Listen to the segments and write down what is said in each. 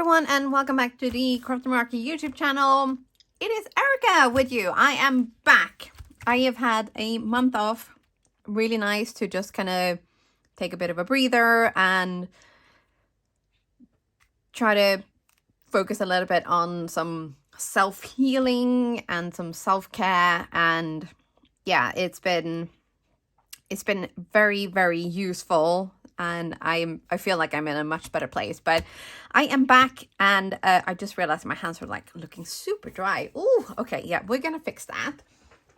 everyone, and welcome back to the Crafty Meraki YouTube channel. It is Erica with you. I am back. I have had a month off. Really nice to just kind of take a bit of a breather and try to focus a little bit on some self-healing and some self-care. And yeah, it's been very, very useful. And I feel like I'm in a much better place, but I am back, and I just realized my hands were like looking super dry. Oh, okay, yeah, we're gonna fix that.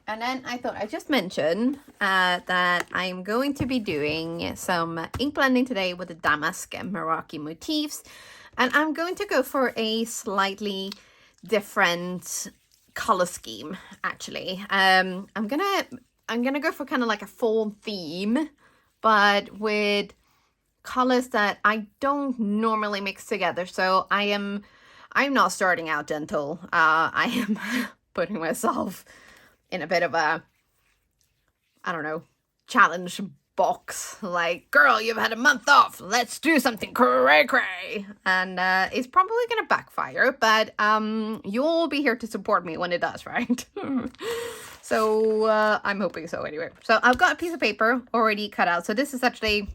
And then I thought I'd just mention that I'm going to be doing some ink blending today with the damask and Meraki motifs, and I'm going to go for a slightly different color scheme. Actually, I'm gonna go for kind of like a fall theme, but with colors that I don't normally mix together. So I'm not starting out gentle. I am putting myself in a bit of a, I don't know, challenge box. Like, girl, you've had a month off. Let's do something cray. And it's probably gonna backfire, but you'll be here to support me when it does, right? So I'm hoping so anyway. So I've got a piece of paper already cut out. So this is actually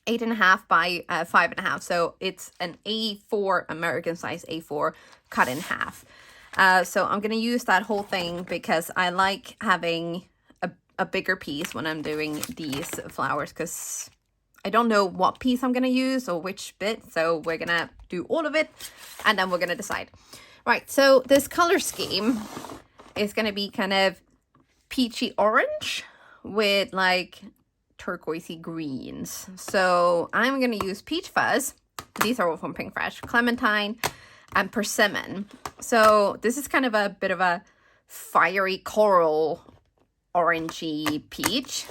8.5 by 5.5. So it's an A4, American size A4 cut in half. So I'm going to use that whole thing because I like having a bigger piece when I'm doing these flowers, because I don't know what piece I'm going to use or which bit. So we're going to do all of it and then we're going to decide. Right, so this color scheme is going to be kind of peachy orange with like turquoisey greens. So I'm going to use peach fuzz. These are all from Pink Fresh, clementine, and persimmon. So this is kind of a bit of a fiery coral orangey peach.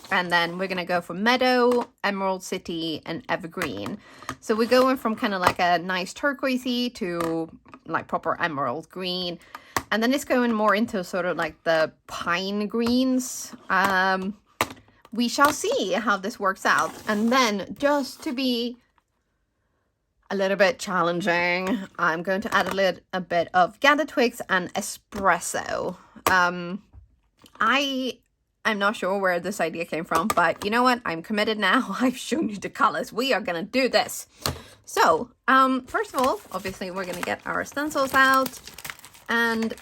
And then we're going to go for meadow, emerald city, and evergreen. So we're going from kind of like a nice turquoisey to like proper emerald green. And then it's going more into sort of like the pine greens. We shall see how this works out. And then just to be a little bit challenging, I'm going to add a bit of gathered twigs and espresso. I'm not sure where this idea came from, but you know what? I'm committed now. I've shown you the colors. We are going to do this. So, first of all, obviously we're going to get our stencils out. And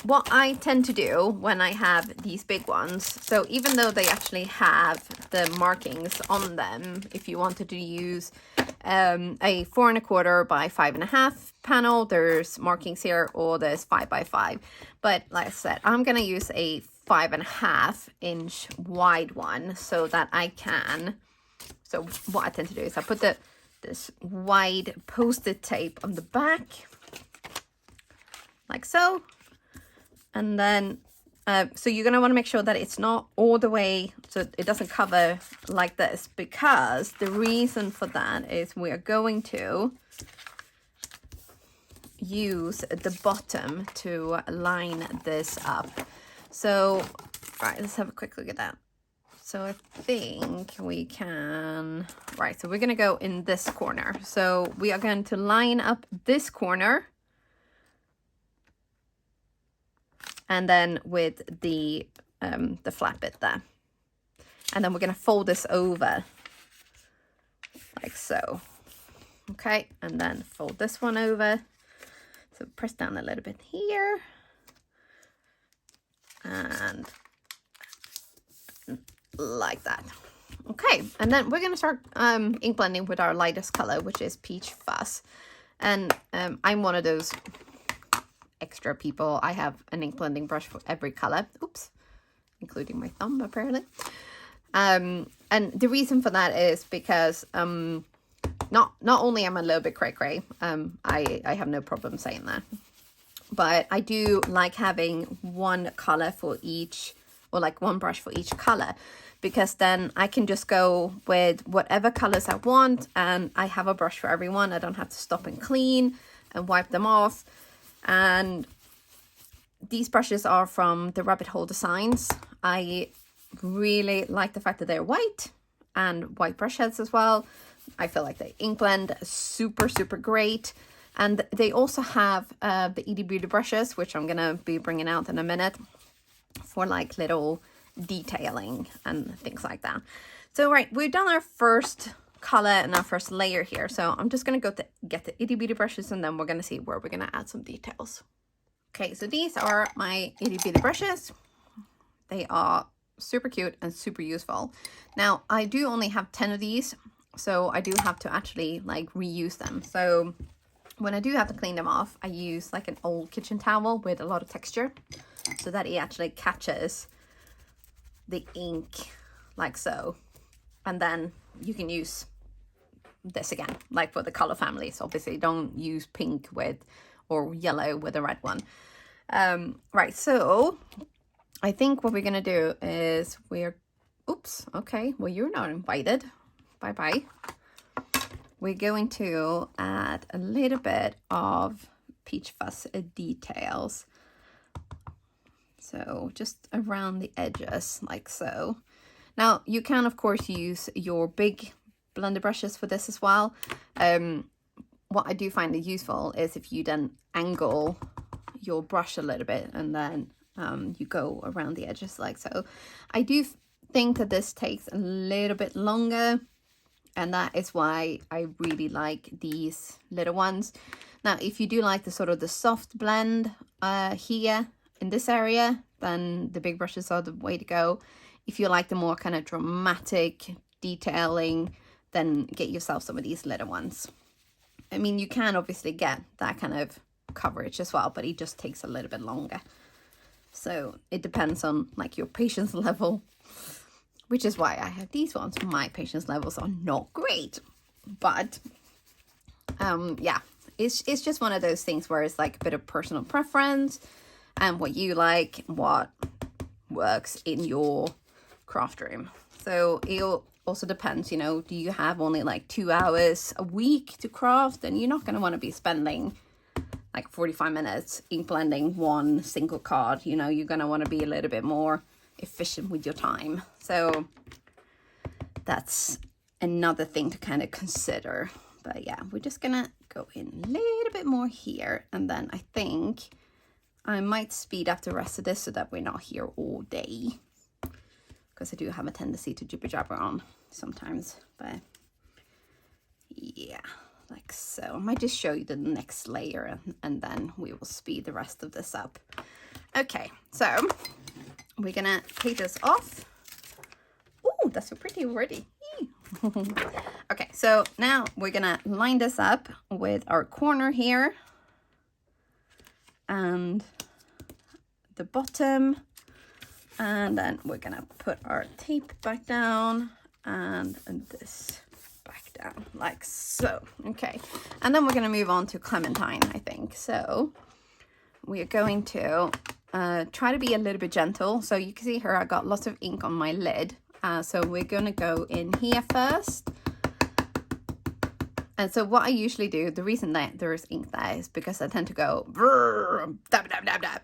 what I tend to do when I have these big ones, so even though they actually have the markings on them, if you wanted to use a 4.25 by 5.5 panel, there's markings here, or there's 5 by 5. But like I said, I'm going to use a 5.5 inch wide one so that I can. So what I tend to do is I put this wide post-it tape on the back, like so. And then, so you're going to want to make sure that it's not all the way, so it doesn't cover like this, because the reason for that is we are going to use the bottom to line this up. So, right, let's have a quick look at that. So I think we can, right, so we're going to go in this corner. So we are going to line up this corner. And then with the flat bit there. And then we're going to fold this over like so. Okay, and then fold this one over. So press down a little bit here. And like that. Okay, and then we're going to start ink blending with our lightest color, which is peach fuzz. And I'm one of those extra people. I have an ink blending brush for every color. Oops, including my thumb apparently. And the reason for that is because not only am I a little bit cray, I have no problem saying that, but I do like having one color for each, or like one brush for each color, because then I can just go with whatever colors I want, and I have a brush for everyone. I don't have to stop and clean and wipe them off. And these brushes are from the Rabbit Hole Designs. I really like the fact that they're white and white brush heads as well. I feel like the ink blend is super, super great. And they also have the Itty Bitty brushes, which I'm gonna be bringing out in a minute, for like little detailing and things like that. So right, we've done our first color and our first layer here. So I'm just gonna go to get the Itty Bitty brushes, and then we're gonna see where we're gonna add some details. Okay, so these are my Itty Bitty brushes. They are super cute and super useful. Now, I do only have 10 of these, so I do have to actually like reuse them. So when I do have to clean them off, I use like an old kitchen towel with a lot of texture so that it actually catches the ink like so. And then you can use this again, like for the color families. Obviously, don't use pink with or yellow with a red one. Right, so I think what we're gonna do is oops, okay, well, you're not invited. Bye-bye. We're going to add a little bit of peach fuzz details. So just around the edges, like so. Now, you can, of course, use your big blender brushes for this as well. What I do find is useful is if you then angle your brush a little bit and then you go around the edges like so. I do think that this takes a little bit longer, and that is why I really like these little ones. Now, if you do like the sort of the soft blend here in this area, then the big brushes are the way to go. If you like the more kind of dramatic detailing, then get yourself some of these little ones. I mean, you can obviously get that kind of coverage as well, but it just takes a little bit longer. So it depends on like your patience level, which is why I have these ones. My patience levels are not great, but yeah, it's just one of those things where it's like a bit of personal preference and what you like, what works in your craft room. So it also depends, you know, do you have only like 2 hours a week to craft? Then you're not going to want to be spending like 45 minutes ink blending one single card. You know, you're going to want to be a little bit more efficient with your time. So that's another thing to kind of consider. But yeah, we're just gonna go in a little bit more here, and then I think I might speed up the rest of this so that we're not here all day, because I do have a tendency to jibber jabber on sometimes. But yeah, like so. I might just show you the next layer and then we will speed the rest of this up. Okay, so we're gonna take this off. Oh, that's so pretty already. Okay, so now we're gonna line this up with our corner here and the bottom, and then we're gonna put our tape back down and this back down like so. Okay, and then we're gonna move on to Clementine, I think. So we are going to try to be a little bit gentle. So you can see here I got lots of ink on my lid. So we're gonna go in here first. And so what I usually do, the reason that there is ink there is because I tend to go dab, dab, dab, dab.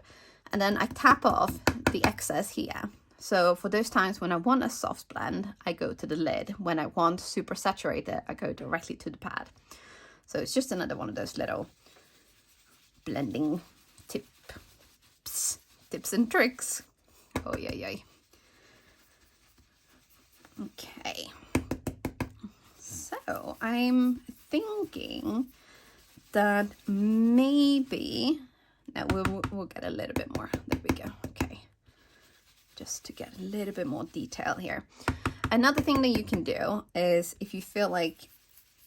And then I tap off the excess here. So for those times when I want a soft blend, I go to the lid. When I want super saturated, I go directly to the pad. So it's just another one of those little blending tips and tricks. Oh, yeah. Okay. So I'm thinking that maybe, now we'll get a little bit more. There we go. Okay. Just to get a little bit more detail here. Another thing that you can do is, if you feel like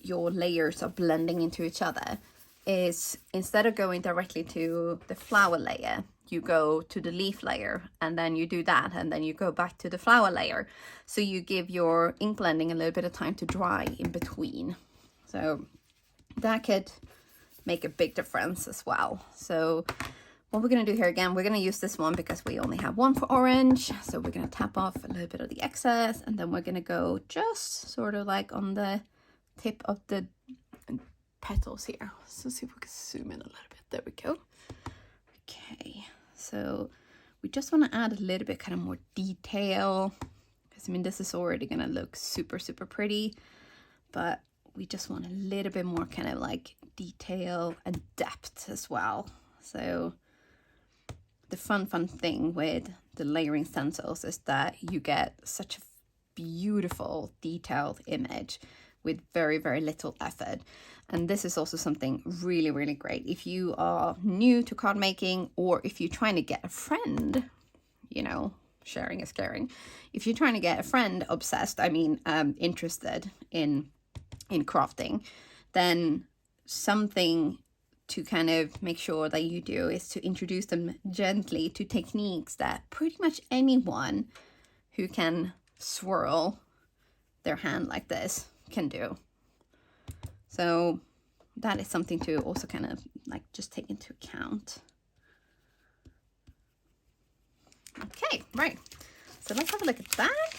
your layers are blending into each other, is instead of going directly to the flower layer, you go to the leaf layer, and then you do that, and then you go back to the flower layer. So you give your ink blending a little bit of time to dry in between. So that could make a big difference as well. So what we're going to do here, again, we're going to use this one because we only have one for orange. So we're going to tap off a little bit of the excess, and then we're going to go just sort of like on the tip of the petals here. So see if we can zoom in a little bit. There we go. Okay, so we just want to add a little bit kind of more detail, because I mean, this is already going to look super, super pretty, but we just want a little bit more kind of like detail and depth as well. So the fun thing with the layering stencils is that you get such a beautiful detailed image with very, very little effort. And this is also something really, really great if you are new to card making, or if you're trying to get a friend, you know, sharing is caring. If you're trying to get a friend obsessed, I mean, interested in crafting, then something to kind of make sure that you do is to introduce them gently to techniques that pretty much anyone who can swirl their hand like this can do. So that is something to also kind of like just take into account. Okay, right. So let's have a look at that.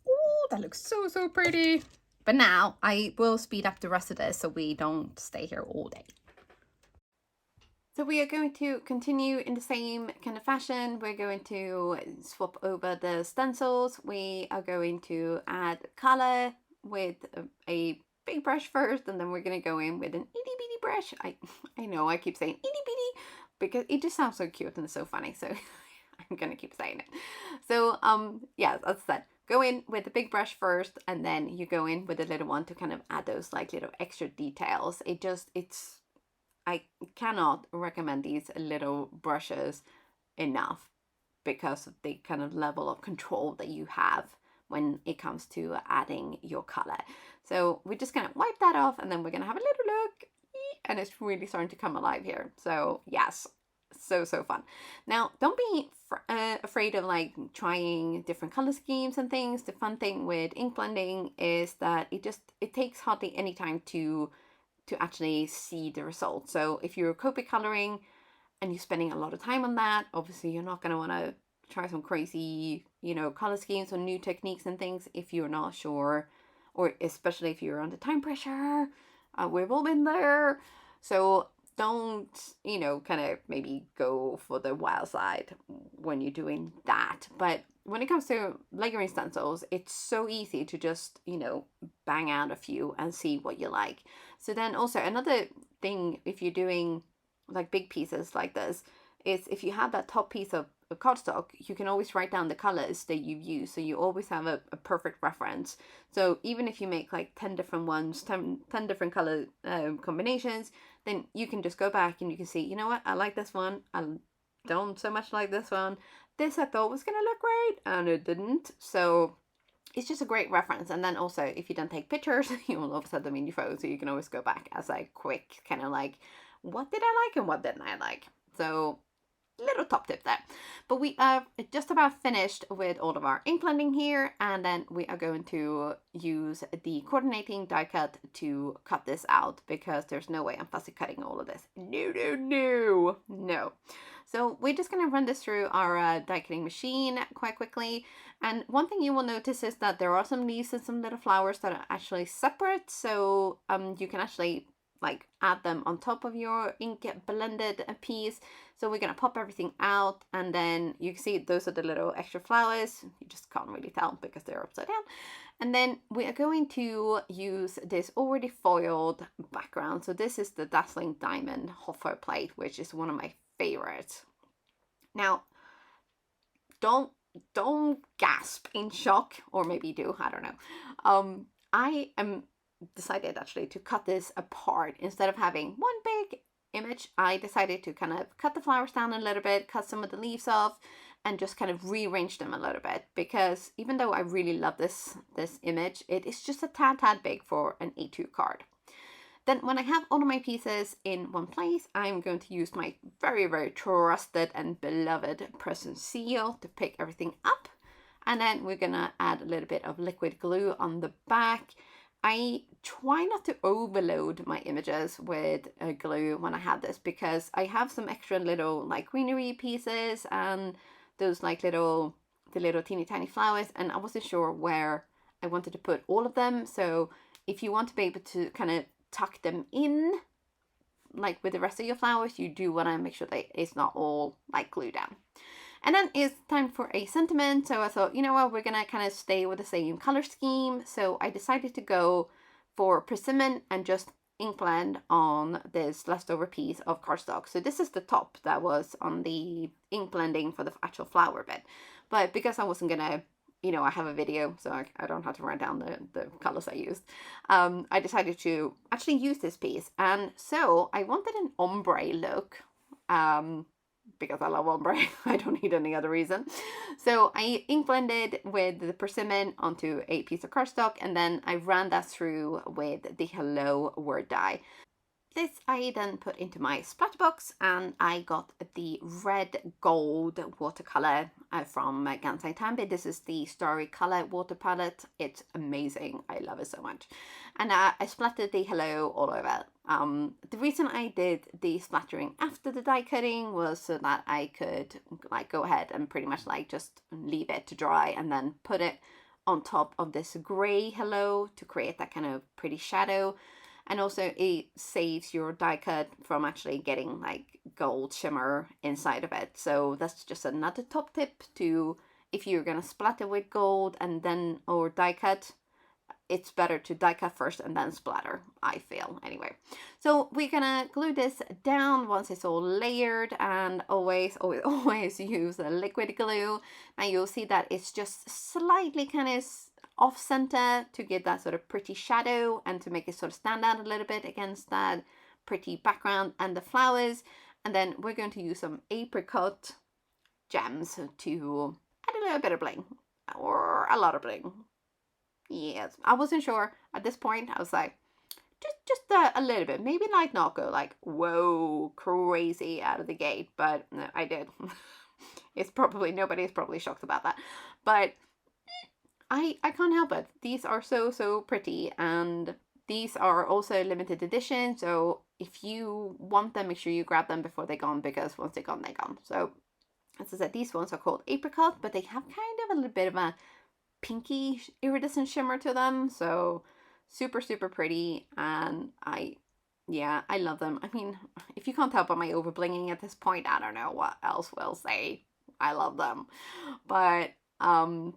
Oh, that looks so, so pretty. But now I will speed up the rest of this so we don't stay here all day. So we are going to continue in the same kind of fashion. We're going to swap over the stencils. We are going to add color with a big brush first, and then we're going to go in with an itty bitty brush. I know I keep saying itty bitty because it just sounds so cute and so funny, so I'm going to keep saying it. So yeah, that's that. Go in with the big brush first, and then you go in with the little one to kind of add those like little extra details. I cannot recommend these little brushes enough because of the kind of level of control that you have when it comes to adding your color. So we're just gonna wipe that off, and then we're gonna have a little look, and it's really starting to come alive here. So yes, so fun. Now don't be afraid of like trying different color schemes and things. The fun thing with ink blending is that it takes hardly any time to actually see the result. So if you're copy coloring and you're spending a lot of time on that, obviously you're not going to want to try some crazy, you know, color schemes or new techniques and things if you're not sure, or especially if you're under time pressure. We've all been there. So don't, you know, kind of maybe go for the wild side when you're doing that. But when it comes to layering stencils, it's so easy to just, you know, bang out a few and see what you like. So then also another thing, if you're doing like big pieces like this, is if you have that top piece of cardstock, you can always write down the colors that you've used. So you always have a perfect reference. So even if you make like 10 different ones, 10 different color combinations, then you can just go back and you can see, you know what, I like this one. I don't so much like this one. This I thought was going to look great and it didn't. So it's just a great reference. And then also if you don't take pictures, you will always have them in your phone. So you can always go back as a quick kind of like, what did I like and what didn't I like? So little top tip there. But we are just about finished with all of our ink blending here, and then we are going to use the coordinating die cut to cut this out, because there's no way I'm fussy cutting all of this. No. So we're just going to run this through our die cutting machine quite quickly. And one thing you will notice is that there are some leaves and some little flowers that are actually separate, so you can actually like add them on top of your ink blended piece. So we're gonna pop everything out, and then you can see those are the little extra flowers. You just can't really tell because they're upside down. And then we are going to use this already foiled background. So this is the Dazzling Diamond hot foil plate, which is one of my favorites. Now, don't gasp in shock, or maybe do, I don't know. I am decided actually to cut this apart. Instead of having one big image, I decided to kind of cut the flowers down a little bit, cut some of the leaves off, and just kind of rearrange them a little bit, because even though I really love this image, it is just a tad big for an A2 card. Then when I have all of my pieces in one place, I'm going to use my very, very trusted and beloved press seal to pick everything up. And then we're gonna add a little bit of liquid glue on the back. I try not to overload my images with glue when I have this, because I have some extra little like greenery pieces and those like the little teeny tiny flowers, and I wasn't sure where I wanted to put all of them. So if you want to be able to kind of tuck them in like with the rest of your flowers, you do want to make sure that it's not all like glued down. And then it's time for a sentiment. So I thought, you know what, we're gonna kind of stay with the same color scheme. So I decided to go for persimmon and just ink blend on this leftover piece of cardstock. So this is the top that was on the ink blending for the actual flower bit. But because I wasn't gonna, you know, I have a video, so I don't have to write down the colors I used. I decided to actually use this piece. And so I wanted an ombre look. Because I love ombre. I don't need any other reason. So I ink blended with the persimmon onto a piece of cardstock, and then I ran that through with the Hello word dye. This I then put into my splatter box, and I got the red gold watercolor from Gansai Tambi. This is the Starry Color water palette. It's amazing. I love it so much. And I splattered the Hello all over. The reason I did the splattering after the die cutting was so that I could like go ahead and pretty much like just leave it to dry and then put it on top of this gray Hello to create that kind of pretty shadow. And also it saves your die cut from actually getting like gold shimmer inside of it. So that's just another top tip to, if you're gonna splatter with gold and then or die cut, it's better to die cut first and then splatter, I feel, anyway. So we're gonna glue this down once it's all layered, and always use a liquid glue. And you'll see that it's just slightly kind of off center to get that sort of pretty shadow and to make it sort of stand out a little bit against that pretty background and the flowers. And then we're going to use some apricot gems to add a little bit of bling, or a lot of bling. Yes, I wasn't sure at this point. I was like, just a little bit, maybe like not go like whoa crazy out of the gate, but no, I did. It's probably, nobody's probably shocked about that, but I can't help it. These are so pretty, and these are also limited edition, so if you want them, make sure you grab them before they're gone, because once they're gone, they're gone. So as I said, these ones are called apricot, but they have kind of a little bit of a pinky iridescent shimmer to them, so super pretty, and I love them. I mean, if you can't tell by my over blinging at this point, I don't know what else will say. I love them. But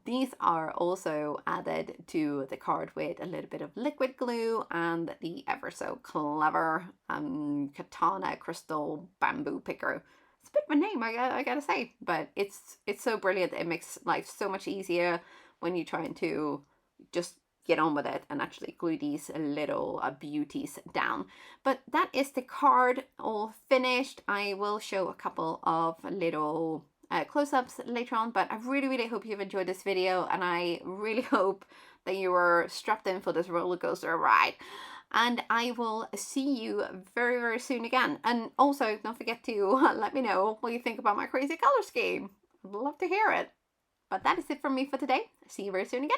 these are also added to the card with a little bit of liquid glue and the ever so clever katana crystal bamboo picker. It's a bit of a name, I gotta say, but it's so brilliant. It makes life so much easier when you're trying to just get on with it and actually glue these little beauties down. But that is the card all finished. I will show a couple of little close-ups later on, but I really hope you've enjoyed this video, and I really hope that you were strapped in for this roller coaster ride. And I will see you very soon again. And also don't forget to let me know what you think about my crazy color scheme. I'd love to hear it. But that is it from me for today. See you very soon again.